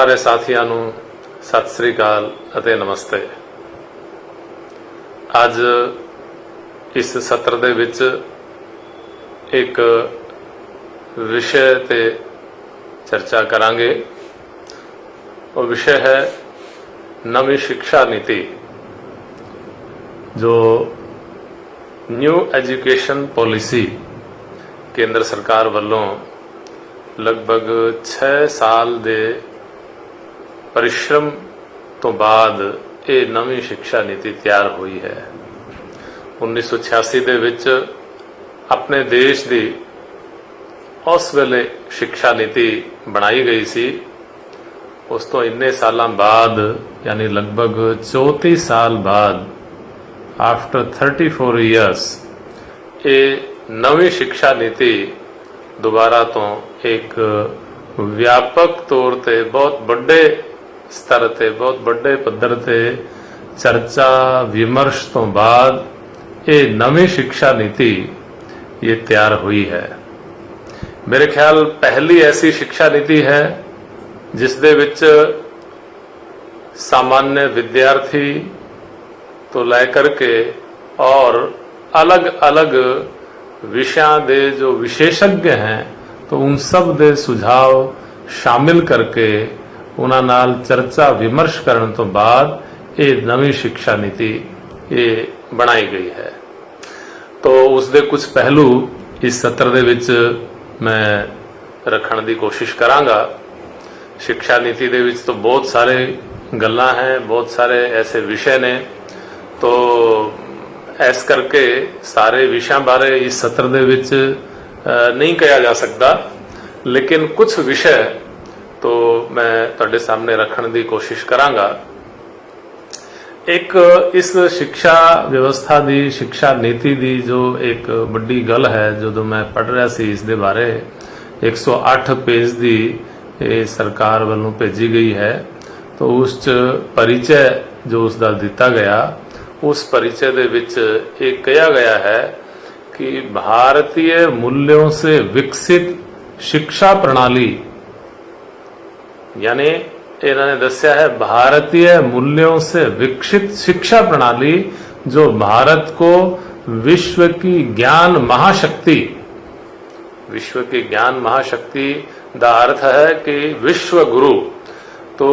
सारे साथियों ਨੂੰ सत श्री अकाल ਅਤੇ नमस्ते। ਅੱਜ इस सत्र ਦੇ ਵਿੱਚ एक विषय ਤੇ चर्चा करांगे। वो विषय है नवी शिक्षा नीति, जो न्यू एजुकेशन पॉलिसी केंद्र सरकार वालों लगभग 6 साल दे परिश्रम तो बाद ये नवी शिक्षा नीति तैयार हुई है। 1986 दे विच अपने देश की उस वेले शिक्षा नीति बनाई गई सी। उस तो इन्ने साल बाद यानी लगभग 34 साल बाद आफ्टर 34 ईयर्स ये नवी शिक्षा नीति दोबारा तो एक व्यापक तौर ते बहुत बड़े स्तर ते बहुत बड़े पद्धर ते चर्चा विमर्श तो बाद ये नवी शिक्षा नीति ये तैयार हुई है। मेरे ख्याल पहली ऐसी शिक्षा नीति है जिस दे विच सामान्य विद्यार्थी तो लेकर के और अलग अलग विषयों दे जो विशेषज्ञ हैं तो उन सब दे सुझाव शामिल करके उन्हां नाल चर्चा विमर्श करने तो बाद ये नवी शिक्षा नीति ये बनाई गई है। तो उस दे कुछ पहलू इस सत्र दे विच मैं रखण दी कोशिश करांगा। शिक्षा नीति दे विच तो बहुत सारे गल्लां हैं, बहुत सारे ऐसे विषय ने, तो ऐस करके सारे विषयों बारे इस सत्र दे विच नहीं कहा जा सकता, लेकिन कुछ विषय तो मैं तुहाडे सामने रखने की कोशिश करांगा। एक इस शिक्षा व्यवस्था दी शिक्षा नीति दी जो एक बड़ी गल है जो मैं पढ़ रहा सी, इस दे बारे 108 पेज की सरकार वालों भेजी गई है। तो उस परिचय जो उसका दिता गया, उस परिचय दे विच एक कहा गया है कि भारतीय मूल्यों से विकसित शिक्षा प्रणाली, यानी इन्होंने दस्या है भारतीय मूल्यों से विकसित शिक्षा प्रणाली जो भारत को विश्व की ज्ञान महाशक्ति, विश्व की ज्ञान महाशक्ति का अर्थ है कि विश्व गुरु, तो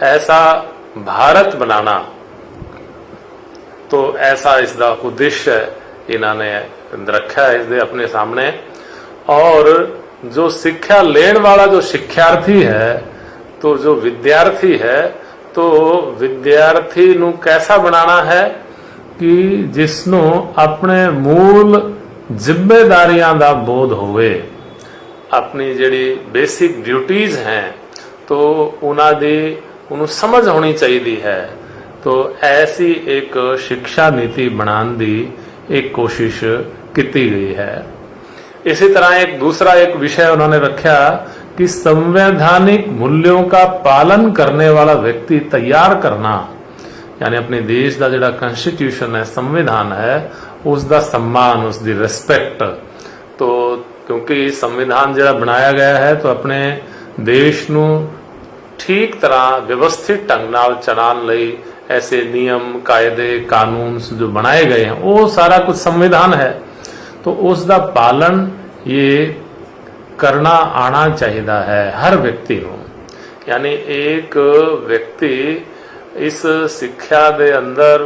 ऐसा भारत बनाना, तो ऐसा इसका उद्देश्य इन्होंने रखा है इसके अपने सामने। और जो शिक्षा लेने वाला जो शिक्षार्थी है, तो जो विद्यार्थी है, तो विद्यार्थी नू कैसा बनाना है कि जिसनों अपने मूल जिम्मेदारियां दा बोध होवे, अपनी जिहड़ी बेसिक ड्यूटीज हैं तो उन्हां दी उन्हों समझ होनी चाहिए है। तो ऐसी एक शिक्षा नीति बनाने दी एक कोशिश की गई है। इसी तरह एक दूसरा एक विषय उन्होंने रखा कि संवैधानिक मूल्यों का पालन करने वाला व्यक्ति तैयार करना, यानी अपने देश का जो कॉन्स्टिट्यूशन है, संविधान है, उसका सम्मान, उसकी रिस्पेक्ट। तो क्योंकि संविधान जो बनाया गया है तो अपने देश नू ठीक तरह व्यवस्थित ढंग नाल चलाने लई ऐसे नियम कायदे कानून जो बनाए गए हैं वो सारा कुछ संविधान है, तो उसका पालन ये करना आना चाहिए है हर व्यक्ति को। यानी एक व्यक्ति इस शिक्षा के अंदर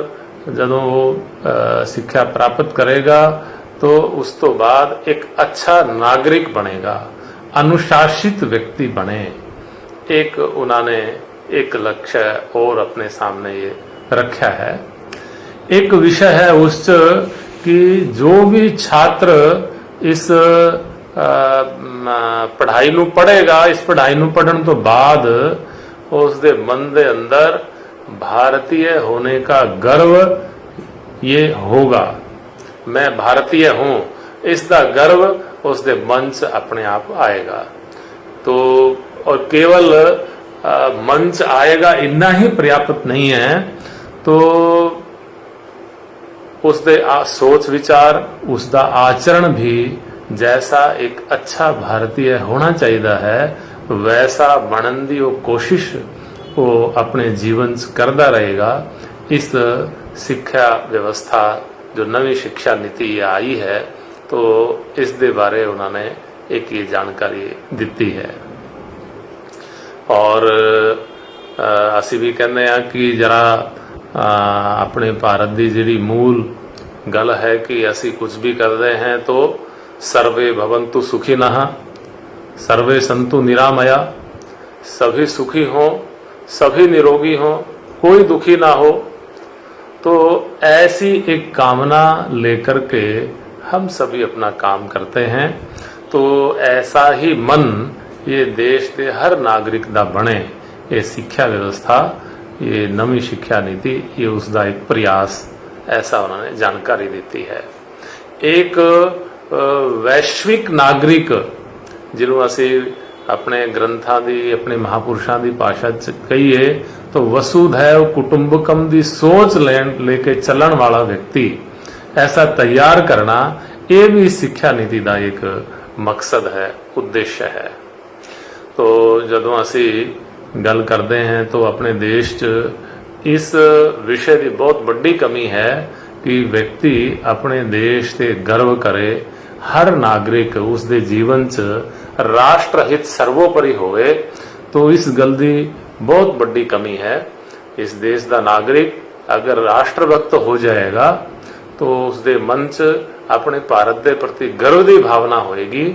जदों वो शिक्षा प्राप्त करेगा तो उस तो बाद एक अच्छा नागरिक बनेगा, अनुशासित व्यक्ति बने। एक उन्होंने एक लक्ष्य और अपने सामने ये रखा है। एक विषय है उस कि जो भी छात्र इस पढ़ाई नू पढ़ेगा, इस पढ़ाई नू पढ़ने तो बाद उसके मन के अंदर भारतीय होने का गर्व ये होगा, मैं भारतीय हूँ, इसका गर्व उसके मन से अपने आप आएगा। तो और केवल मंच आएगा इतना ही पर्याप्त नहीं है, तो उसके सोच विचार, उसका आचरण भी जैसा एक अच्छा भारतीय होना चाहिए है वैसा बनन की वो कोशिश वो अपने जीवन च करता रहेगा। इस सिक्ख्या व्यवस्था जो नवी शिक्षा नीति आई है तो इस दे बारे उन्होंने एक ये जानकारी दी है। और असी भी कहने कि जरा अपने भारत की जिहड़ी मूल गल है कि असी कुछ भी करते हैं तो सर्वे भवंतु सुखिनः, सर्वे संतु निरामया, सभी सुखी हों, सभी निरोगी हों, कोई दुखी ना हो। तो ऐसी एक कामना लेकर के हम सभी अपना काम करते हैं। तो ऐसा ही मन ये देश के हर नागरिक दा बने, ये शिक्षा व्यवस्था, ये नवी शिक्षा नीति, ये उसका एक प्रयास, ऐसा उन्होंने जानकारी दी है। एक वैश्विक नागरिक जिन्हों असी अपने ग्रंथां दी, अपने महापुरुषों की भाषा च कहीए तो वसुधैव कुटुंबकम की सोच लेके चलन वाला व्यक्ति ऐसा तैयार करना, ये भी शिक्षा नीति का एक मकसद है, उद्देश्य है। तो जदों असी गल करते हैं तो अपने देश च इस विषय की बहुत बड़ी कमी है कि व्यक्ति अपने देश से गर्व करे, हर नागरिक उसके जीवन च राष्ट्र हित सर्वोपरि होवे। तो इस गल की बहुत बड़ी कमी है। इस देश का नागरिक अगर राष्ट्रभक्त हो जाएगा तो उसके मन च अपने भारत के प्रति गर्व की भावना होएगी।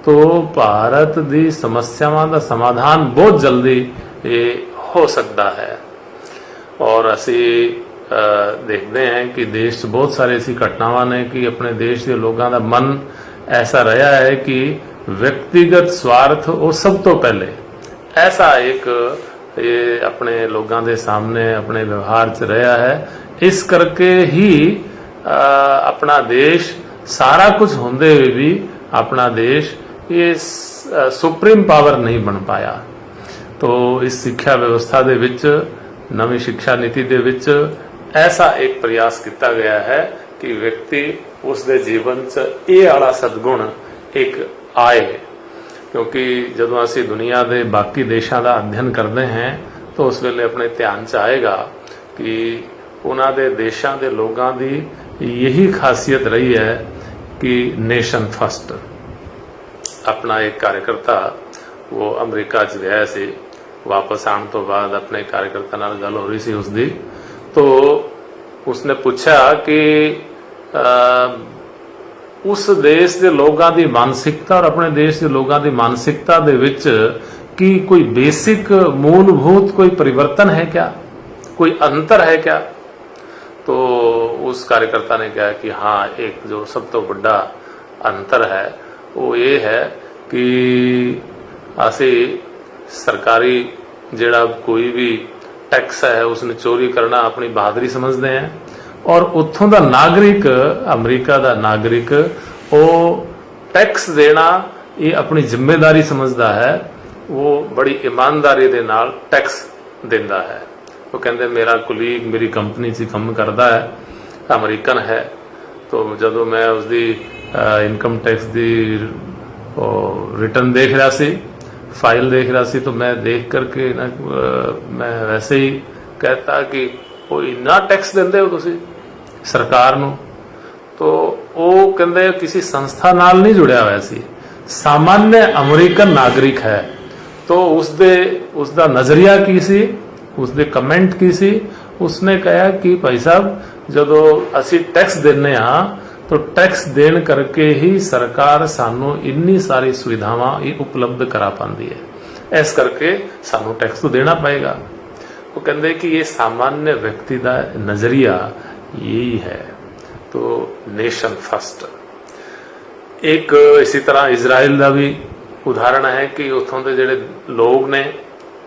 तो भारत की समस्यावां का समाधान बहुत जल्दी ये हो सकता है। और असी देखते हैं कि देश च बहुत सारे ऐसी घटनावां ने कि अपने देश के लोगों का मन ऐसा रहा है कि व्यक्तिगत स्वार्थ वो सब तो पहले, ऐसा एक ये अपने लोगों के सामने अपने व्यवहार च रहा है। इस करके ही अपना देश सारा कुछ होंदे हुए भी अपना देश ये सुप्रीम पावर नहीं बन पाया। तो इस शिक्षा व्यवस्था दे विच, नवी शिक्षा नीति दे विच ऐसा एक प्रयास किया गया है कि व्यक्ति उसके जीवन च ये वाला सदगुण एक आए। क्योंकि जदों असी दुनिया के बाकी देशों का अध्ययन करते हैं तो उस वेले अपने ध्यान च आएगा कि उन्होंने देशों के लोगों की यही खासियत रही है कि नेशन फर्स्ट। अपना एक कार्यकर्ता वो अमरीका च गया सी, वापस आने तो बाद अपने कार्यकर्ता नाल गल हो रही सी उसकी, तो उसने पूछा कि उस देश के लोगों की मानसिकता और अपने देश के लोगों की मानसिकता दे विच कि कोई बेसिक मूलभूत कोई परिवर्तन है क्या, कोई अंतर है क्या। तो उस कार्यकर्ता ने कहा कि हाँ, एक जो सब तो बड़ा अंतर है वो ये है कि असी सरकारी जिहड़ा कोई भी टैक्स है उसने चोरी करना अपनी बहादुरी समझते हैं, और उत्थों का नागरिक, अमरीका का नागरिक, वो टैक्स देना ये अपनी जिम्मेदारी समझता है। वो बड़ी ईमानदारी के नाल टैक्स देता है। वो कहते मेरा कुलीग मेरी कंपनी से काम करता है, अमरीकन है, तो जदों मैं उसकी इनकम टैक्स की रिटर्न देख रहा सी, फाइल देख रहा सी, तो मैं देख करके ना मैं वैसे ही कहता कि वो इन्ना टैक्स देंदे हो तुसी सरकार नूं। तो वो कहते किसी संस्था नाल नहीं जुड़िया हुआ सी, सामान्य अमरीकन नागरिक है। तो उसका नजरिया की सी, उसके कमेंट की सी, उसने कहा कि भाई साहब जदों असी टैक्स देने तो टैक्स देन करके ही सरकार सानू इन्नी सारी सुविधावां उपलब्ध करा पाती है, इस करके सानू टैक्स तो देना पड़ेगा। वो कहते कि ये सामान्य व्यक्ति का नजरिया यही है। तो नेशन फर्स्ट। एक इसी तरह इजराइल का भी उदाहरण है कि उतों के जिहड़े लोग ने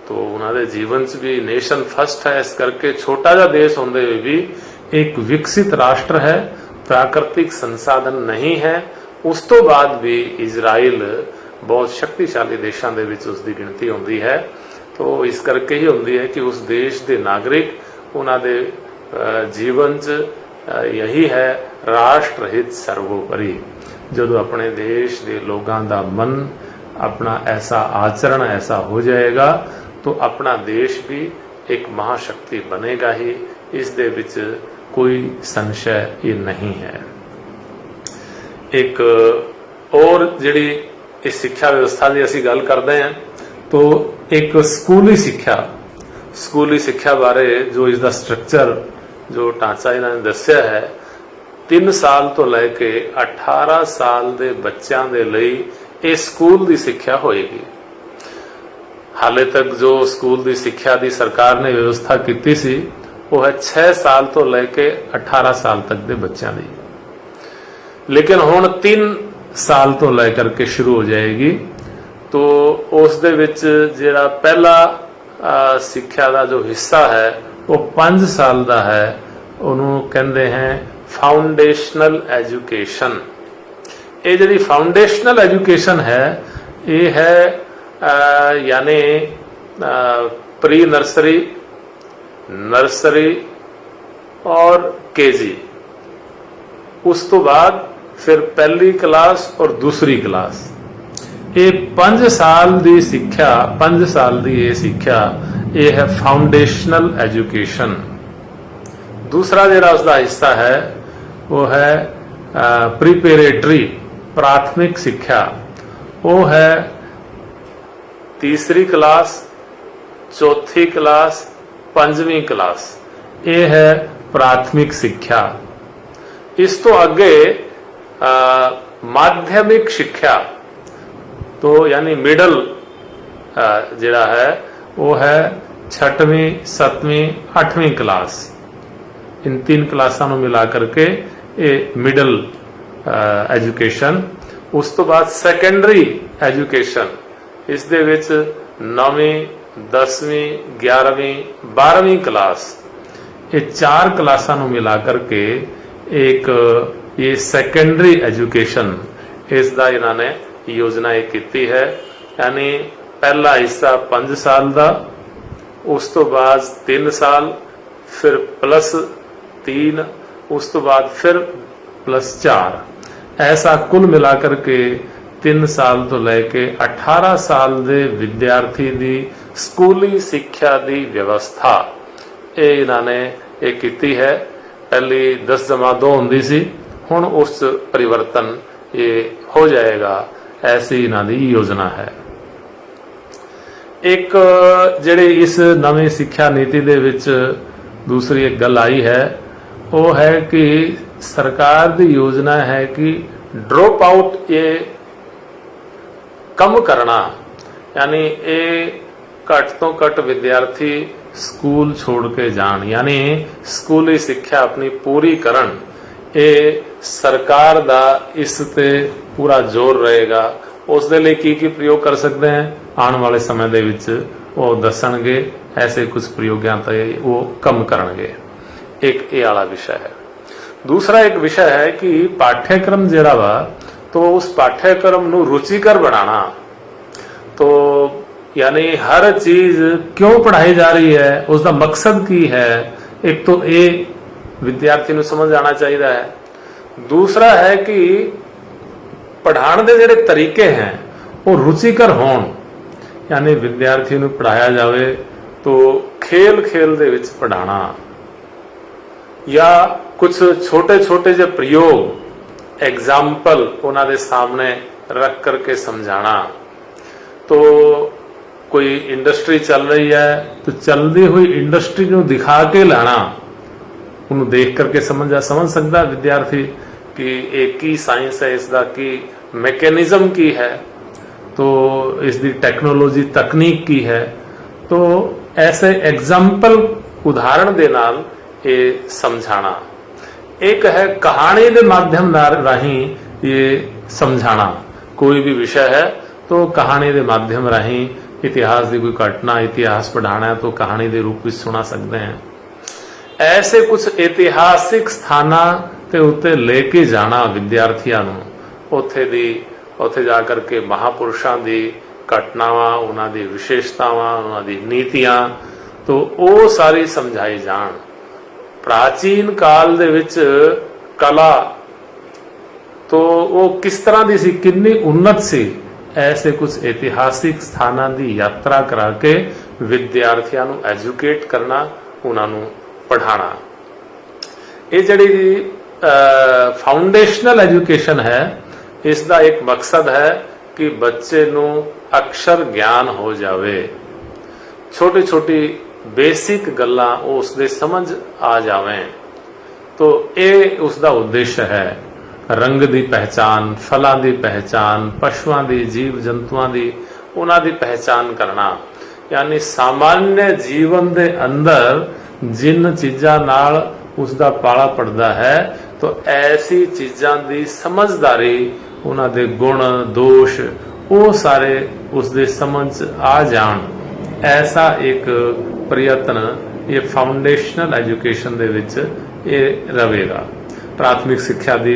तो उन्होंने जीवन च भी नेशन फर्स्ट है, इस करके छोटा जा देश होंदे हुए भी एक विकसित राष्ट्र है, प्राकृतिक संसाधन नहीं है, उस तो बाद भी इजराइल बहुत शक्तिशाली देशों के विच उसकी गिनती होंदी है। तो इस करके ही होंदी है कि उस देश के नागरिक उन्होंने जीवन च यही है राष्ट्र हित सर्वोपरि। जो अपने देश के लोगों का मन अपना ऐसा आचरण ऐसा हो जाएगा तो अपना देश भी एक महाशक्ति बनेगा ही, इस दे विच कोई संशय ये नहीं है। एक और जिहड़ी इस शिक्षा व्यवस्था की असीं गल करते हैं तो एक स्कूली शिक्षा बारे जो इसका स्ट्रक्चर जो ढांचा इन्होंने दस्सिया है, 3 साल तो लैके 18 साल के बच्चों के लिए ये स्कूल की शिक्षा होएगी। हाले तक जो स्कूल की शिक्षा की सरकार ने व्यवस्था की सी वो है 6 साल तो लैके 18 साल तक के बच्चों की, लेकिन हुण 3 साल तो लैकर के शुरू हो जाएगी। तो उस दे विच जिहड़ा पहला शिक्षा का जो हिस्सा है वो 5 साल का है, उन्होंने कहते हैं फाउंडेशनल एजुकेशन। ये जिहड़ी फाउंडेशनल एजुकेशन है ये है यानी प्री नर्सरी, नर्सरी और केजी, उस तो बाद फिर पहली क्लास और दूसरी क्लास। ये 5 साल की शिक्षा, 5 साल की ये शिक्षा ये है फाउंडेशनल एजुकेशन। दूसरा जिहड़ा उसका हिस्सा है वो है प्रिपेरेटरी, प्राथमिक शिक्षा। वो है 3री क्लास, 4थी क्लास, 5वीं क्लास, ये है प्राथमिक शिक्षा। इस तो अगे माध्यमिक शिक्षा तो यानी मिडल जिहड़ा है वो है 6वीं, 7वीं, 8वीं क्लास। इन 3 क्लासां नूं मिला करके ये मिडल एजुकेशन। उस तो बाद सैकेंडरी एजुकेशन, इस दे विच 9वीं, 10वीं, 11वीं, 12वीं क्लास, ये 4 क्लासां नूं मिला करके एक ये सैकेंडरी एजुकेशन इसका इन्होंने योजना एक की है। यानी पहला हिस्सा 5 साल का, उस तो बाद 3 साल, फिर +3, उस तो बाद फिर +4, ऐसा कुल मिलाकर के 3 साल तो लैके 18 साल के विद्यार्थी की स्कूली शिक्षा की व्यवस्था ये इन्होंने एक की है। पहली 10+2 होंदी सी, हुण उस परिवर्तन ये हो जाएगा, ऐसी इन्हों की योजना है। एक जिहड़ी इस नवी शिक्षा नीति दे विच दूसरी एक गल आई है वो है कि सरकार की योजना है कि ड्रॉप आउट ये कम करना, यानी ये घट तो घट विद्यार्थी स्कूल छोड़ के जान, यानी स्कूली शिक्षा अपनी पूरी करन। ये सरकार दा इस ते पूरा जोर रहेगा। उस दे लई की प्रयोग कर सकते हैं आने वाले समय दे विच वो दसणगे, ऐसे कुछ प्रयोगां ते वो कम करनगे। एक ये वाला विषय है। दूसरा एक विषय है कि पाठ्यक्रम जिहड़ा वा तो उस पाठ्यक्रम नूं रुचिकर बनाना। तो यानी हर चीज क्यों पढ़ाई जा रही है, उसका मकसद की है, एक तो ये विद्यार्थी नूं समझ आना चाहिए है। दूसरा है कि पढ़ाने के जिहड़े तरीके हैं वो रुचिकर होण, यानी विद्यार्थी नूं पढ़ाया जाए तो खेल खेल दे विच पढ़ाना या कुछ छोटे छोटे जो प्रयोग एग्जाम्पल उन्होंने सामने रख करके समझाना। तो कोई इंडस्ट्री चल रही है तो चलती हुई इंडस्ट्री को दिखा के लाना, उन्हें देख करके समझ सकता विद्यार्थी कि एक ही साइंस है, इसका की मैकेनिज्म की है, तो इसकी टेक्नोलॉजी तकनीक की है। तो ऐसे एग्जाम्पल उदाहरण दे नाल ये समझाना। एक है कहानी के माध्यम राही ये समझाना। कोई भी विषय है तो कहानी के माध्यम राही इतिहास की कोई घटना इतिहास पढ़ाना है तो कहानी के रूप में सुना सकते हैं। ऐसे कुछ ऐतिहासिक स्थाना ते उत्ते लेके जाना विद्यार्थियों नूं, उत्थे जा करके महापुरुषों की घटनावां, उन्हां दी विशेषतावां, उन्हां दी नीतियां, तो वो सारी समझाई जाण। प्राचीन काल दे विच कला तो वो किस तरह की सी, कितनी उन्नत सी, ऐसे कुछ इतिहासिक स्थानां दी यात्रा करा के विद्यार्थियों नूं एजुकेट करना, उन्होंने पढ़ाना। ये जिहड़ी फाउंडेशनल एजुकेशन है, इसका एक मकसद है कि बच्चे नूं अक्षर ज्ञान हो जावे, छोटी छोटी बेसिक गल्लां उसदे समझ आ जावें। तो ये उसका उद्देश्य है। रंग की पहचान, फलों की पहचान, पशुओं की, जीव जंतुओं की, उन्हां दी पहचान करना, यानी सामान्य जीवन के अंदर जिन चीज़ां नाल उसका पाला पड़ता है, तो ऐसी चीज़ां की समझदारी, उन्हां दे गुण दोष वो सारे उसके समझ आ जान, ऐसा एक प्रयत्न ये फाउंडेशनल एजुकेशन दे विच ये रहेगा। प्राथमिक शिक्षा दी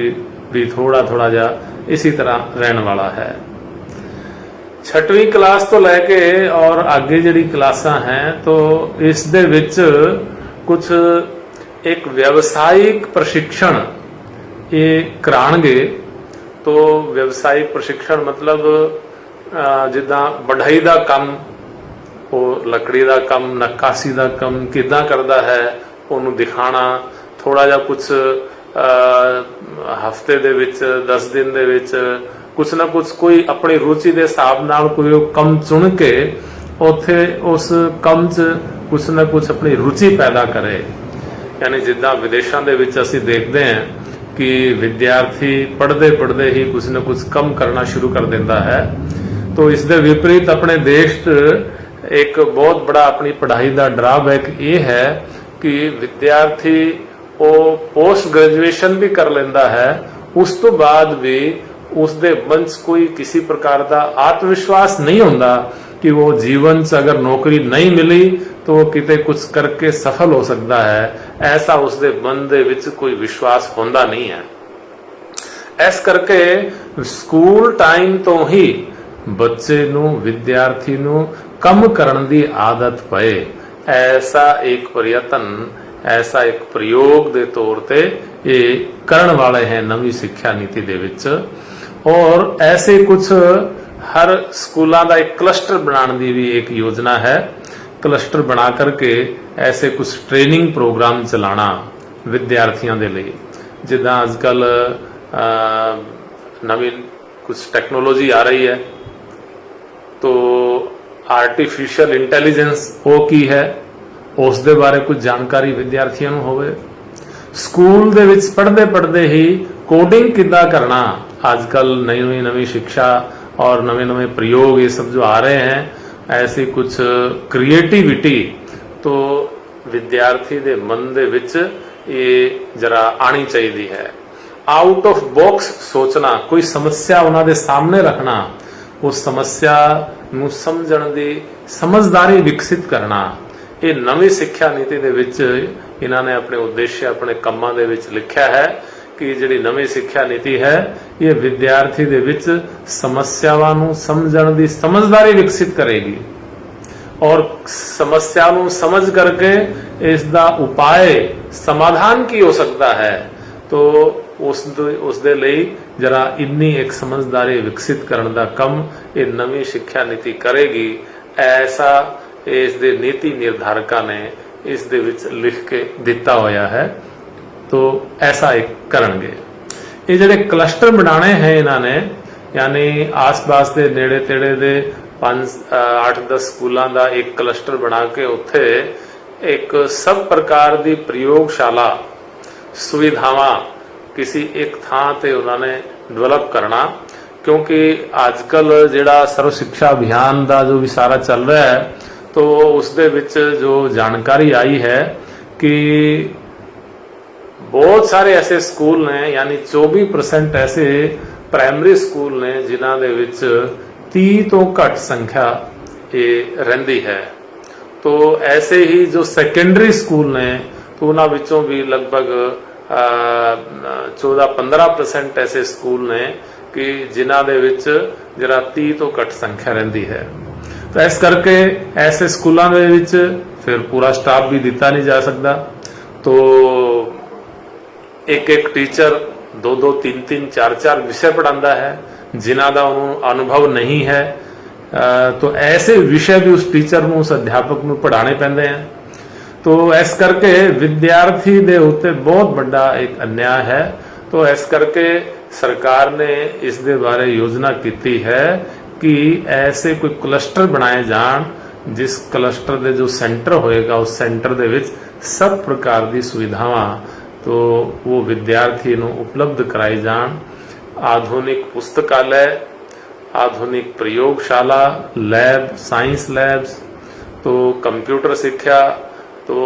भी थोड़ा थोड़ा जा इसी तरह रहने वाला है। 6वीं क्लास तो लैके और आगे जिहड़ी क्लासां हैं, तो इस दे विच कुछ एक व्यवसायिक प्रशिक्षण ये कराणगे। तो व्यवसायिक प्रशिक्षण मतलब जिद्दां बढ़ाई दा काम, ਉਹ ਲੱਕੜੀ ਦਾ ਕੰਮ, ਨक्काशी ਦਾ ਕੰਮ ਕਿੱਦਾਂ ਕਰਦਾ ਹੈ, ਉਹਨੂੰ ਦਿਖਾਣਾ। ਥੋੜਾ ਜਿਹਾ ਕੁਝ ਹਫਤੇ ਦੇ ਵਿੱਚ, 10 ਦਿਨ ਦੇ ਵਿੱਚ ਕੁਝ ਨਾ ਕੁਝ ਕੋਈ ਆਪਣੀ ਰੁਚੀ ਦੇ ਹਿਸਾਬ ਨਾਲ ਕੋਈ ਕੰਮ ਚੁਣ ਕੇ ਉੱਥੇ ਉਸ ਕੰਮ 'ਚ ਕੁਝ ਨਾ ਕੁਝ ਆਪਣੀ ਰੁਚੀ ਪੈਦਾ ਕਰੇ। ਯਾਨੀ ਜਿੱਦਾਂ ਵਿਦੇਸ਼ਾਂ ਦੇ ਵਿੱਚ ਅਸੀਂ ਦੇਖਦੇ ਹਾਂ ਕਿ ਵਿਦਿਆਰਥੀ ਪੜ੍ਹਦੇ ਪੜ੍ਹਦੇ ਹੀ ਕੁਝ ਨਾ ਕੁਝ ਕੰਮ ਕਰਨਾ ਸ਼ੁਰੂ ਕਰ ਦਿੰਦਾ ਹੈ। तो इस दे विपरीत अपने देश एक बहुत बड़ा अपनी पढ़ाई का ड्राबैक ये है कि विद्यार्थी वो पोस्ट ग्रेजुएशन भी कर लेंदा है, उस तो बाद भी उसके मन च कोई किसी प्रकार का आत्मविश्वास नहीं होता कि वो जीवन च अगर नौकरी नहीं मिली तो वो किते कुछ करके सफल हो सकता है। ऐसा उसके मन दे विच कोई विश्वास होंदा नहीं है। इस करके स्कूल टाइम तो ही बच्चे नू, विद्यार्थी नू कम करन दी आदत पए, ऐसा एक प्रयत्न, ऐसा एक प्रयोग दे तौर ते ये करन वाले हैं नवी शिक्षा नीति दे विच। और ऐसे कुछ हर स्कूलों का एक क्लस्टर बनाने की भी एक योजना है। क्लस्टर बना करके ऐसे कुछ ट्रेनिंग प्रोग्राम चलाना विद्यार्थियों के लिए। जिदा अजकल नवीन कुछ टेक्नोलॉजी आ रही है, तो आर्टिफिशियल इंटैलीजेंस वो की है, उस दे बारे कुछ जानकारी विद्यार्थियों को होवे। स्कूल दे विच पढ़ते पढ़ते ही कोडिंग किद्दां करना, आजकल नई नवी शिक्षा और नवे नवे प्रयोग ये सब जो आ रहे हैं, ऐसी कुछ क्रिएटिविटी तो विद्यार्थी दे मन दे विच ये जरा आनी चाहिए है। आउट ऑफ बॉक्स सोचना, कोई समस्या उन्हां दे सामने रखना, उस समस्या नूं समझण दी समझदारी विकसित करना, ये नवी शिक्षा नीति दे विच इन्हां ने अपने उद्देश्य, अपने कामां दे विच लिखिया है कि जिहड़ी नवी शिक्षा नीति है ये विद्यार्थी दे विच समस्यावां नूं समझण दी समझदारी विकसित करेगी और समस्या नूं समझ करके इसका उपाय समाधान की हो सकता है। तो उस दे लई जरा इन्नी एक समझदारी विकसित करने का कम ये नवी शिक्षा नीति करेगी, ऐसा इस दे नीति निर्धारका ने इस दे विच लिख के दिता होया है। तो ऐसा एक करनगे। ये जिहड़े क्लस्टर बनाने हैं इन्होंने, यानी आस पास के नेड़े तेड़े दे 5-8-10 स्कूलों का एक क्लस्टर बना के उत्थे एक सब प्रकार की प्रयोगशाला सुविधावां किसी एक थां ते उन्होंने डेवलप करना। क्योंकि आजकल जिहड़ा सर्व शिक्षा अभियान का जो भी सारा चल रहा है, तो उस दे विच जो जानकारी आई है कि बहुत सारे ऐसे स्कूल ने, यानी 24% ऐसे प्राइमरी स्कूल ने जिन्हां दे विच 30 तो घट संख्या ये रहिंदी है। तो ऐसे ही जो सैकेंडरी स्कूल ने, तो उन्हां विचों भी लगभग 14-15% ऐसे स्कूल ने कि जिन्हां दे विच जरा 30 तो घट संख्या रहिंदी है। तो इस करके ऐसे स्कूलों दे विच फिर पूरा स्टाफ भी दिता नहीं जा सकता। तो एक टीचर 2-2, 3-3, 4-4 विषय पढ़ाता है, जिन्हां दा उन्होंने अनुभव नहीं है, तो ऐसे विषय भी उस टीचर ਨੂੰ, उस अध्यापक ਨੂੰ पढ़ाने पैंदे हैं। तो इस करके विद्यार्थी दे उत्ते बहुत बड़ा एक अन्याय है। तो इस करके सरकार ने इस दे बारे योजना की है कि ऐसे कोई क्लस्टर बनाए जान, जिस क्लस्टर दे जो सेंटर होएगा उस सेंटर दे विच सब प्रकार की सुविधावां तो वो विद्यार्थी नूं उपलब्ध कराई जान। आधुनिक पुस्तकालय, आधुनिक प्रयोगशाला, लैब, साइंस लैब्स, तो कंप्यूटर शिक्षा, तो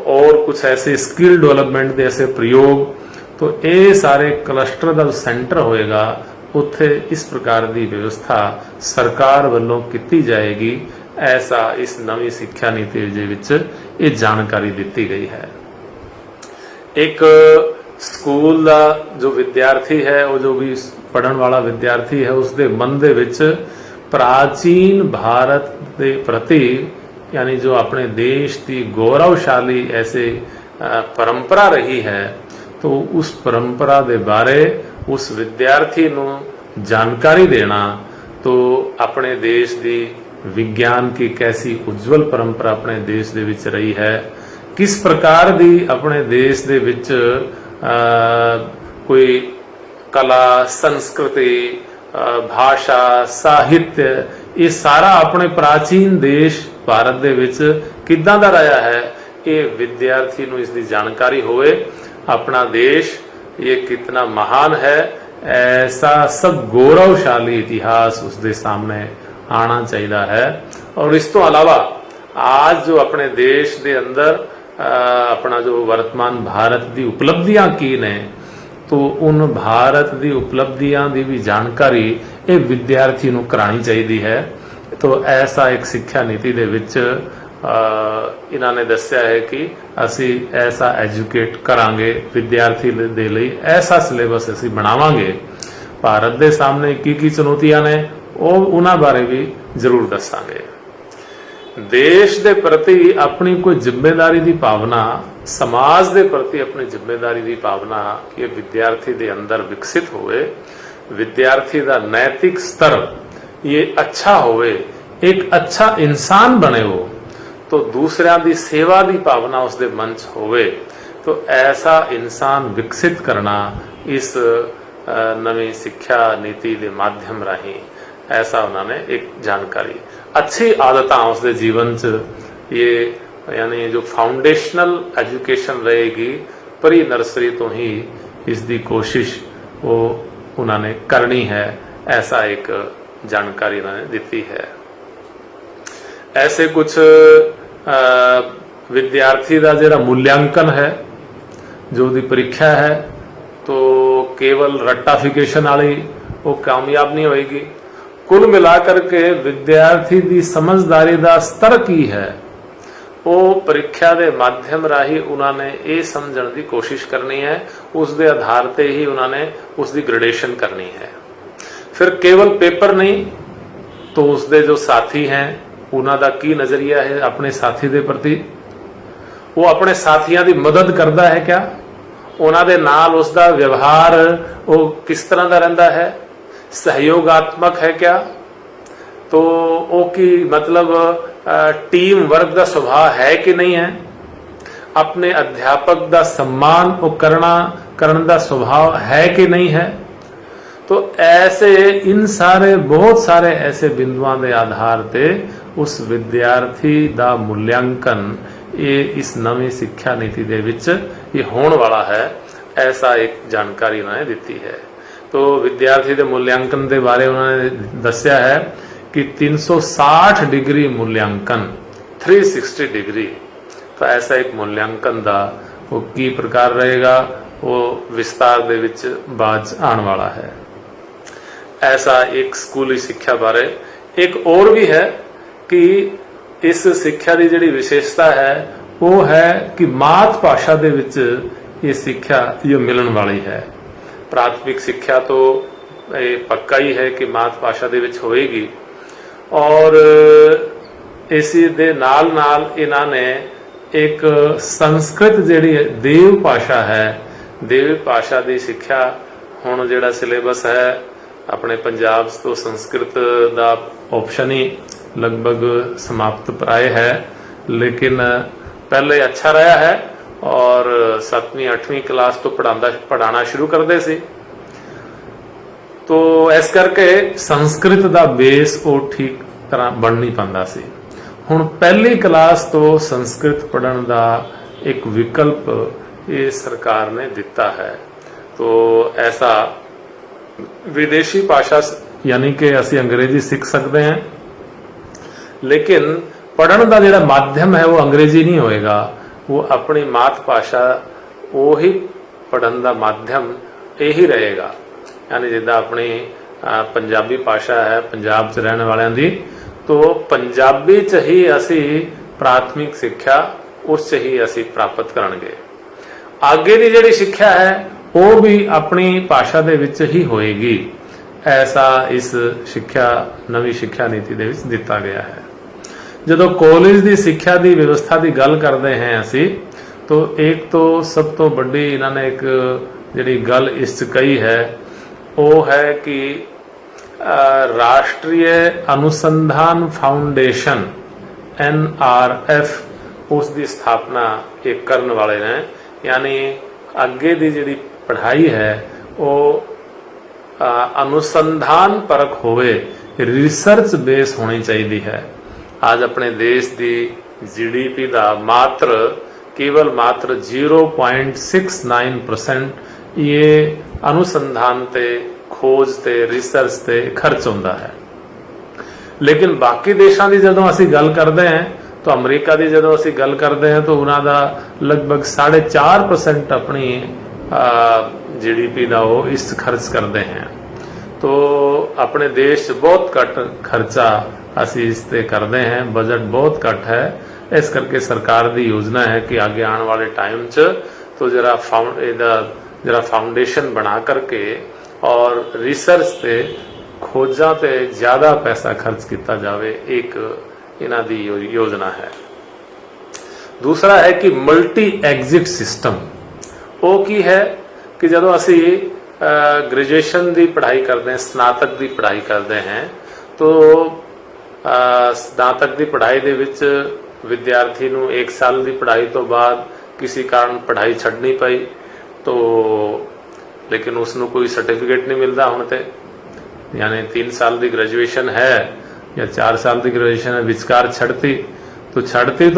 और कुछ ऐसे स्किल डेवलपमेंट के ऐसे प्रयोग, तो ये सारे क्लस्टर का सेंटर होएगा, उत्थे इस प्रकार की व्यवस्था सरकार वालों की जाएगी। ऐसा इस नवी शिक्षा नीति दे विच ये जानकारी दी गई है। एक स्कूल का जो विद्यार्थी है, वो जो भी पढ़न वाला विद्यार्थी है, उसके मन दे विच प्राचीन भारत के प्रति, यानी जो अपने देश की गौरवशाली ऐसे परंपरा रही है, तो उस परंपरा के बारे उस विद्यार्थी नूं जानकारी देना, तो अपने देश की विज्ञान की कैसी उज्जवल परंपरा अपने देश दे विच रही है, किस प्रकार की अपने देश दे विच कोई कला, संस्कृति, भाषा, साहित्य, ये सारा अपने प्राचीन देश भारत दे विच किदां दा रहा है, ये विद्यार्थी नूं इसकी जानकारी होवे। अपना देश ये कितना महान है, ऐसा सब गौरवशाली इतिहास उसके सामने आना चाहिए है। और इस तो अलावा आज जो अपने देश के अंदर अपना जो वर्तमान भारत की उपलब्धियां की ने, तो उन भारत की उपलब्धियां की भी जानकारी ये विद्यार्थी नूं करानी चाहिए है। तो ऐसा एक शिक्षा नीति दे विच इन्होंने दस्या है कि असी ऐसा एजुकेट करांगे विद्यार्थी दे लई, ऐसा सिलेबस असी बनावांगे। भारत के सामने की चुनौतियां ने उन्हां बारे भी जरूर दसांगे। देश के प्रति अपनी कोई जिम्मेदारी की भावना, समाज के प्रति अपनी जिम्मेदारी की भावना ये विद्यार्थी के अंदर विकसित होवे, विद्यार्थी का नैतिक स्तर ये अच्छा होवे, एक अच्छा इंसान बने हो, तो दूसरों की सेवा की भावना उसके मन च होवे, तो ऐसा इंसान विकसित करना इस नवी शिक्षा नीति के माध्यम राही, ऐसा उन्होंने एक जानकारी। अच्छी आदतां उसके जीवन च ये, यानी जो फाउंडेशनल एजुकेशन रहेगी, प्री नर्सरी तो ही इसकी कोशिश वो उन्होंने करनी है, ऐसा एक जानकारी उन्होंने दी है। ऐसे कुछ विद्यार्थी का जिहड़ा मूल्यांकन है, जो दी परीक्षा है, तो केवल रट्टाफिकेशन वाली वो कामयाब नहीं होएगी। कुल मिलाकर के विद्यार्थी की समझदारी का स्तर की है, वो परीक्षा के माध्यम राही उन्होंने ये समझने की कोशिश करनी है, उसके आधार पर ही उन्होंने उसकी ग्रेडेशन करनी है। फिर केवल पेपर नहीं, तो उसके जो साथी हैं उन्होंने की नजरिया है अपने साथी के प्रति, वो अपने साथियों की मदद करता है क्या, उन्होंने नाल उसका व्यवहार वो किस तरह का रहिंदा है, सहयोगात्मक है क्या, तो वो की मतलब टीम वर्क का स्वभाव है कि नहीं है, अपने अध्यापक का सम्मान वो करने का स्वभाव है कि नहीं है। तो ऐसे इन सारे बहुत सारे ऐसे बिंदुओं के आधार पे उस विद्यार्थी का मूल्यांकन ये इस नवी शिक्षा नीति दे विच ये होने वाला है, ऐसा एक जानकारी उन्होंने दी है। तो विद्यार्थी के मूल्यांकन के बारे उन्होंने दस्या है कि 360 डिग्री मूल्यांकन, 360 डिग्री, तो ऐसा एक मूल्यांकन का वो की प्रकार रहेगा, वो विस्तार दे विच बाद आने वाला है। ऐसा एक स्कूली शिक्षा बारे एक और भी है कि इस शिक्षा की जिहड़ी विशेषता है वो है कि मात भाषा दे विच ये शिक्षा ये मिलने वाली है। प्राथमिक शिक्षा तो ये पक्का ही है कि मात भाषा दे विच होएगी, और इसी दे नाल नाल इन्होंने एक संस्कृत जिहड़ी देव भाषा है, देव भाषा की शिक्षा हुण जिहड़ा सिलेबस है ਆਪਣੇ ਪੰਜਾਬ ਤੋਂ ਸੰਸਕ੍ਰਿਤ ਦਾ ਆਪਸ਼ਨ ਹੀ लगभग समाप्त प्राय है, लेकिन पहले अच्छा रहा है और 7वीं 8वीं क्लास तो पढ़ाना शुरू करते सी, तो इस करके संस्कृत का बेस वो ठीक तरह बन नहीं पाता सी। हुण पहली क्लास तो संस्कृत पढ़न का एक विकल्प ये सरकार ने दिता है, तो ऐसा विदेशी भाषा यानी कि असी अंग्रेजी सीख सकते हैं, लेकिन पढ़न का जिहड़ा माध्यम है वो अंग्रेजी नहीं होएगा, वो अपनी मात भाषा वो ही पढ़न का माध्यम यही रहेगा। यानी जिद्दां अपनी पंजाबी भाषा है पंजाब च रहने वालियां दी, तो पंजाबी च ही असी प्राथमिक सिक्ख्या उस च ही असी प्राप्त करनगे। आगे की जिहड़ी सिक्ख्या है वो भी अपनी भाषा दे विच ही होएगी, ऐसा इस सिक्ख्या नवी सिक्ख्या नीति दे विच दिता गया है। जदों कॉलेज की सिक्ख्या की व्यवस्था की गल करते हैं असी, तो एक तो सब तो बड़ी इन्होंने एक जिहड़ी गल इस कही है वो है कि राष्ट्रीय अनुसंधान फाउंडेशन NRF उसकी स्थापना एक करने वाले ने, यानी अगे की जिहड़ी पढ़ाई है वो अनुसंधान परक होवे, रिसर्च बेस होनी चाहिए है। आज अपने देश की GDP का केवल मात्र 0.69% ये अनुसंधान ते खोज ते रिसर्च ते खर्च होता है। लेकिन बाकी देशों की जदों असी गल करते हैं, तो अमरीका की जदों असी गल करते हैं तो उन्हों का लगभग 4.5% अपनी GDP का वो इस खर्च करते हैं। तो अपने देश बहुत घट खर्चा असी इस ते करते हैं, बजट बहुत घट है। इस करके सरकार की योजना है कि आगे आने वाले टाइम च तो जरा फाउंडेशन बना करके और रिसर्च ते खोजा ते ज्यादा पैसा खर्च किया जाए, एक इन्हां दी योजना है। दूसरा है कि मल्टी एग्जिट सिस्टम। वो की है कि जदों असी ग्रेजुएशन की पढ़ाई करते हैं, स्नातक की पढ़ाई करते हैं, तो स्नातक की पढ़ाई दे विच विद्यार्थी नूं 1 साल की पढ़ाई तो बाद किसी कारण पढ़ाई छड्डनी पई, तो लेकिन उसनूं कोई सर्टिफिकेट नहीं मिलता हुण ते, यानी 3 साल की ग्रेजुएशन है या 4 साल की ग्रेजुएशन है, विचकार छड्डती तो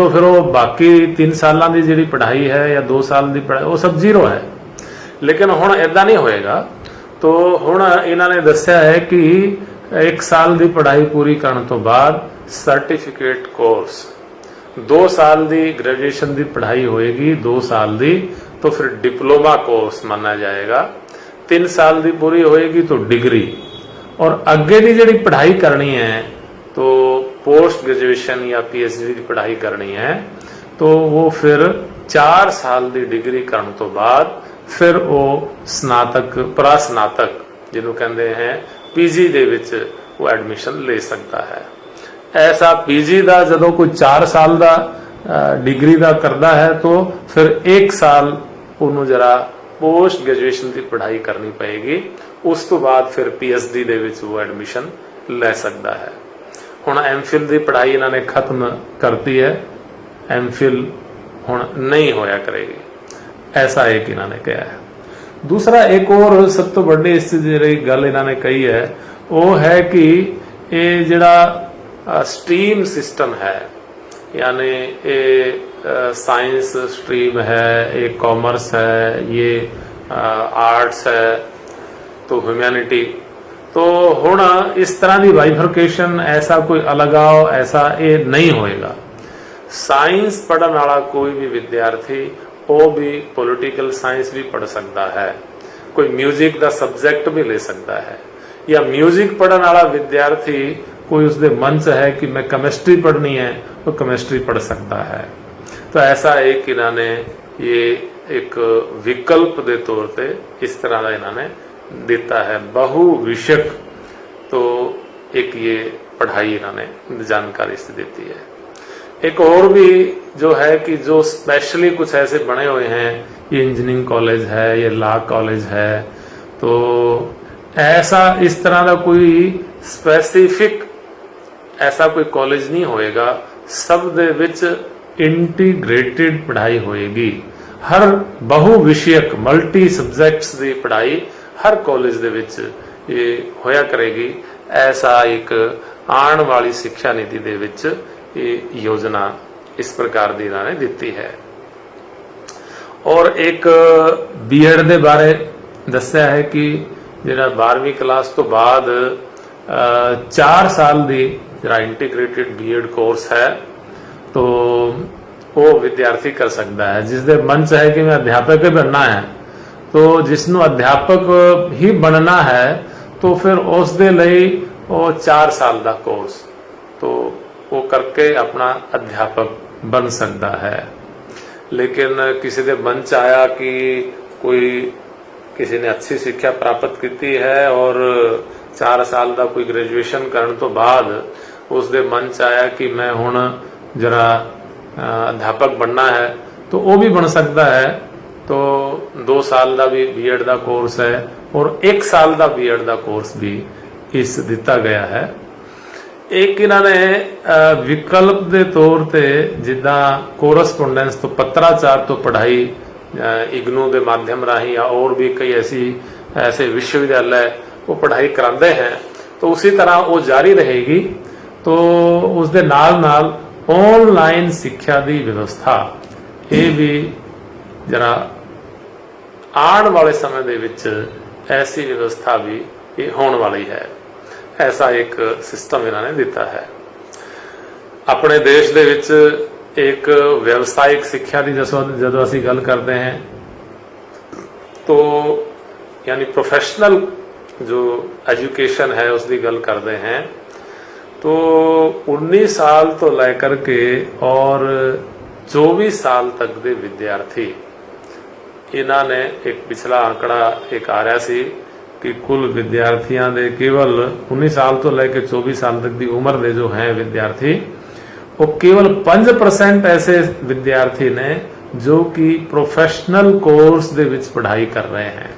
फिर वो बाकी 3 सालों की जिहड़ी पढ़ाई है या 2 साल की पढ़ाई वो सब जीरो है। लेकिन हुण इदां नहीं होएगा, तो हुण इन्हां ने दस्सिया है कि 1 साल की पढ़ाई पूरी करने तो बाद सर्टिफिकेट कोर्स, 2 साल की ग्रेजुएशन की पढ़ाई होएगी 2 साल की, तो फिर डिप्लोमा कोर्स माना जाएगा। 3 साल की पूरी होएगी तो डिग्री, और अगे की जिहड़ी पढ़ाई करनी है तो पोस्ट ग्रेजुएशन या PhD की पढ़ाई करनी है, तो वो फिर 4 साल की डिग्री करने तो बाद फिर वो स्नातक प्रास्नातक जिन्हों कहते हैं PG दे विच वो एडमिशन ले सकता है। ऐसा PG का जदों कोई 4 साल का डिग्री का करता है, तो फिर 1 साल उन्होंने जरा पोस्ट ग्रेजुएशन की पढ़ाई करनी पड़ेगी, उस तो बाद फिर PhD दे विच वो एडमिशन ले सकता है। हुण MPhil की पढ़ाई इन्होंने खत्म करती है, MPhil हुण नहीं होया करेगी, ऐसा एक इन्होंने कहा है। दूसरा एक और सब तो बड़ी इस जी गल इन्होंने कही है वो है कि ये जिहड़ा स्ट्रीम सिस्टम है, यानी ये साइंस स्ट्रीम है, ये कॉमर्स है, ये आर्ट्स है, तो ह्यूमैनिटी, तो हुण इस तरह की बाइफरकेशन ऐसा कोई अलगाव ऐसा ये नहीं होएगा। साइंस पढ़ने वाला कोई भी विद्यार्थी वो भी पॉलिटिकल साइंस भी पढ़ सकता है, कोई म्यूजिक का सब्जेक्ट भी ले सकता है, या म्यूजिक पढ़ने वाला विद्यार्थी कोई उसके मन च है कि मैं केमिस्ट्री पढ़नी है तो केमिस्ट्री पढ़ सकता है। तो ऐसा एक इन्होंने ये एक विकल्प के तौर पे इस तरह का इन्होंने देता है, बहु विषयक, तो एक ये पढ़ाई इन्होंने जानकारी से देती है। एक और भी जो है कि जो स्पेशली कुछ ऐसे बने हुए हैं, ये इंजीनियरिंग कॉलेज है, ये लॉ कॉलेज है, तो ऐसा इस तरह का कोई स्पैसिफिक ऐसा कोई कॉलेज नहीं होएगा, सब दे विच इंटीग्रेटेड पढ़ाई होएगी। हर बहु विषयक मल्टी सब्जैक्ट्स की पढ़ाई हर कॉलेज दे विच ये होया करेगी। ऐसा एक आने वाली शिक्षा नीति दे विच ये योजना इस प्रकार दी इन्होंने दी है। और एक बीएड दे बारे दस्या है कि जिहड़ा 12वीं क्लास तो बाद 4 साल दी जिहड़ा इंटीग्रेटेड बीएड कोर्स है तो वो विद्यार्थी कर सकता है। जिसके मन च है कि मैं अध्यापक ही बनना है, तो जिसनों अध्यापक ही बनना है तो फिर उस दे लई वो 4 साल का कोर्स तो वो करके अपना अध्यापक बन सकता है। लेकिन किसी के मन च आया कि कोई किसी ने अच्छी शिक्षा प्राप्त की है और 4 साल का कोई ग्रेजुएशन करने तो बाद उसके मन च आया कि मैं हुण जरा अध्यापक बनना है, तो वो भी बन सकता है। तो 2 साल का भी बीएड का कोर्स है और 1 साल का बीएड का कोर्स भी इस दिता गया है। एक इन्होंने विकल्प के तौर पर जिदा कोरसपोंडेंस तो पत्राचार तो पढ़ाई इग्नू के माध्यम राही या और भी कई ऐसे विश्वविद्यालय वो पढ़ाई कराते हैं, तो उसी तरह वो जारी रहेगी। तो उसके नाल ऑनलाइन शिक्षा की व्यवस्था ये भी जरा आने वाले समय दे विच ऐसी व्यवस्था भी होने वाली है। ऐसा एक सिस्टम इन्होंने दिता है। अपने देश दे विच एक व्यवसायिक शिक्षा की जो असी गल करते हैं तो यानी प्रोफेशनल जो एजुकेशन है उसकी गल करते हैं तो 19 साल तो लेकर के और 24 साल तक के विद्यार्थी इन्होंने एक पिछला आंकड़ा एक आ रहा सी कि कुल विद्यार्थियों के केवल 19 साल तो लेकर 24 साल तक की उम्र के जो हैं विद्यार्थी वो केवल 5% ऐसे विद्यार्थी ने जो कि प्रोफेशनल कोर्स दे विच पढ़ाई कर रहे हैं।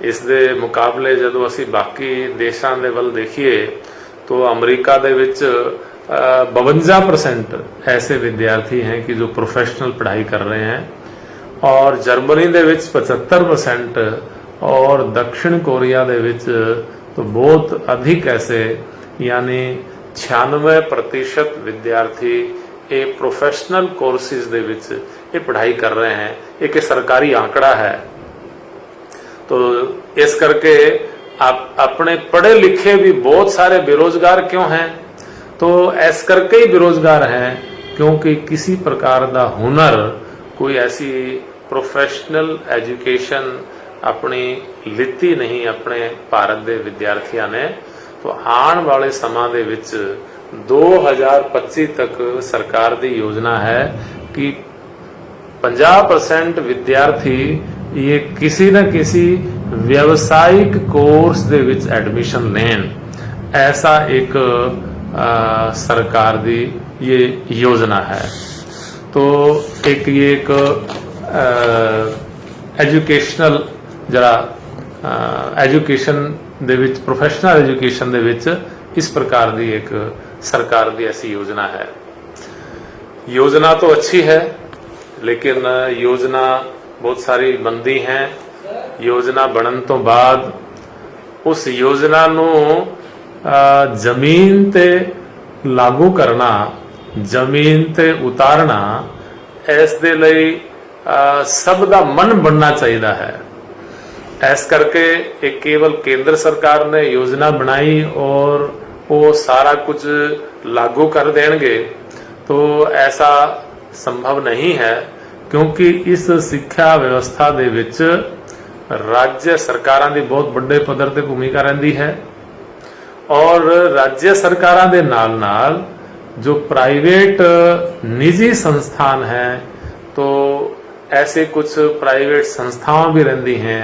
इस दे मुकाबले जदों असी बाकी देशों के वल देखिए तो अमरीका दे विच 52% ऐसे विद्यार्थी हैं कि जो प्रोफेशनल पढ़ाई कर रहे हैं और जर्मनी दे विच 75% और दक्षिण कोरिया दे विच तो बहुत अधिक ऐसे यानी 96% विद्यार्थी ये प्रोफेशनल कोर्सेज दे विच ये पढ़ाई कर रहे हैं। एक सरकारी आंकड़ा है। तो इस करके आप अपने पढ़े लिखे भी बहुत सारे बेरोजगार क्यों हैं? तो ऐस करके ही बेरोजगार हैं क्योंकि किसी प्रकार का हुनर कोई ऐसी प्रोफेशनल एजुकेशन अपनी लिती नहीं अपने भारत के विद्यार्थियों ने। तो आने वाले समय दे विच 2025 तक सरकार की योजना है कि 50% विद्यार्थी ये किसी न किसी व्यवसायिक कोर्स दे विच एडमिशन लेन। ऐसा एक सरकार की ये योजना है। तो एक ये एक एजुकेशनल जरा एजुकेशन दे विच प्रोफेशनल एजुकेशन दे विच इस प्रकार की एक सरकार की ऐसी योजना है। योजना तो अच्छी है लेकिन योजना बहुत सारी बनती हैं। योजना बनन तो बाद उस योजना नू जमीन ते लागू करना जमीन ते उतारना इस दे लई सब दा मन बनना चाहिए है। ऐस करके एक केवल केंद्र सरकार ने योजना बनाई और वो सारा कुछ लागू कर देंगे तो ऐसा संभव नहीं है क्योंकि इस शिक्षा व्यवस्था दे विच राज्य सरकारां दी बहुत बड़े पद्धर ते भूमिका रहिंदी है और राज्य सरकारां दे नाल नाल जो प्राइवेट निजी संस्थान हैं तो ऐसे कुछ प्राइवेट संस्थावां भी रहिंदी हैं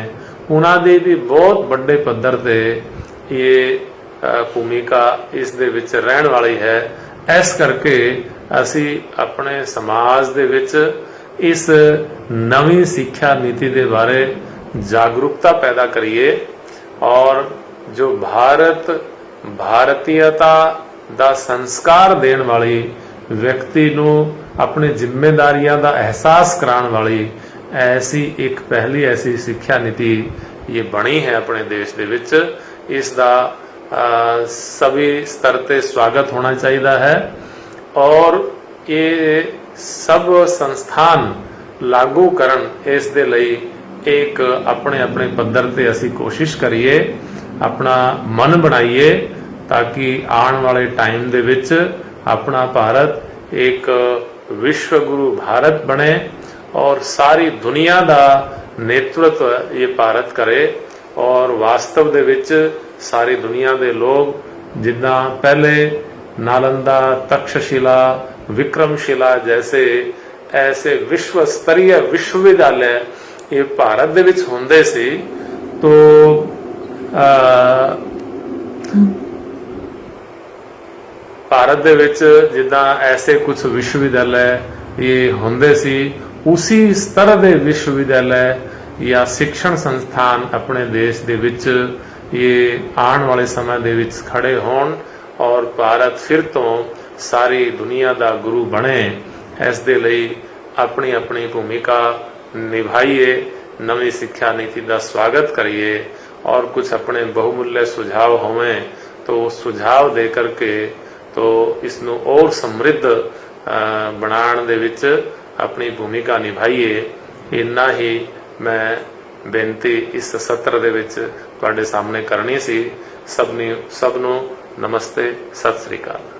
उन्हां दी भी बहुत बड़े पद्धर ते ये भूमिका इस दे विच रहन वाली है। इस करके असी अपने समाज दे विच इस नवीं शिक्षा नीति के बारे जागरूकता पैदा करिए और जो भारत भारतीयता ਦਾ ਸੰਸਕਾਰ ਦੇਣ ਵਾਲੀ ਵਿਅਕਤੀ ਨੂੰ ਆਪਣੇ ਜ਼ਿੰਮੇਵਾਰੀਆਂ ਦਾ ਅਹਿਸਾਸ ਕਰਾਉਣ ਵਾਲੀ ऐसी एक पहली ऐसी शिक्षा नीति ये बनी है अपने देश ਦੇ ਵਿੱਚ। ਇਸ ਦਾ सभी स्तर ਤੇ स्वागत होना चाहिए है और ये सब संस्थान लागू ਕਰਨ ਇਸ ਦੇ ਲਈ एक अपने अपने पद्धर ਤੇ ਅਸੀਂ कोशिश करिए, अपना मन बनाइए ताकि आने वाले टाइम ਦੇ ਵਿੱਚ अपना भारत एक विश्व गुरु भारत बने और सारी दुनिया का नेतृत्व ये भारत करे और वास्तव दे विच सारी दुनिया के लोग जिदा पहले नालंदा, तक्षशिला, विक्रमशिला जैसे ऐसे विश्व स्तरीय विश्वविद्यालय ये भारत दे विच होंदे सी, तो भारत दे विच जिदा ऐसे कुछ विश्वविद्यालय ये होंदे सी, उसी स्तर के विश्वविद्यालय या शिक्षण संस्थान अपने देश दे विच ये आने वाले समय दे विच खड़े होण और भारत फिर तो सारी दुनिया का गुरु बने। इस दे लई अपनी अपनी भूमिका निभाइए, नवी शिक्षा नीति का स्वागत करिए और कुछ अपने बहुमूल्य सुझाव होवें तो सुझाव दे करके तो इसनों और समृद्ध बनाने दे विच अपनी भूमिका निभाइए। इन्ना ही मैं बेनती इस सत्र दे विच तुहाडे सामने करनी सी। सबनों नमस्ते, सत श्री अकाल।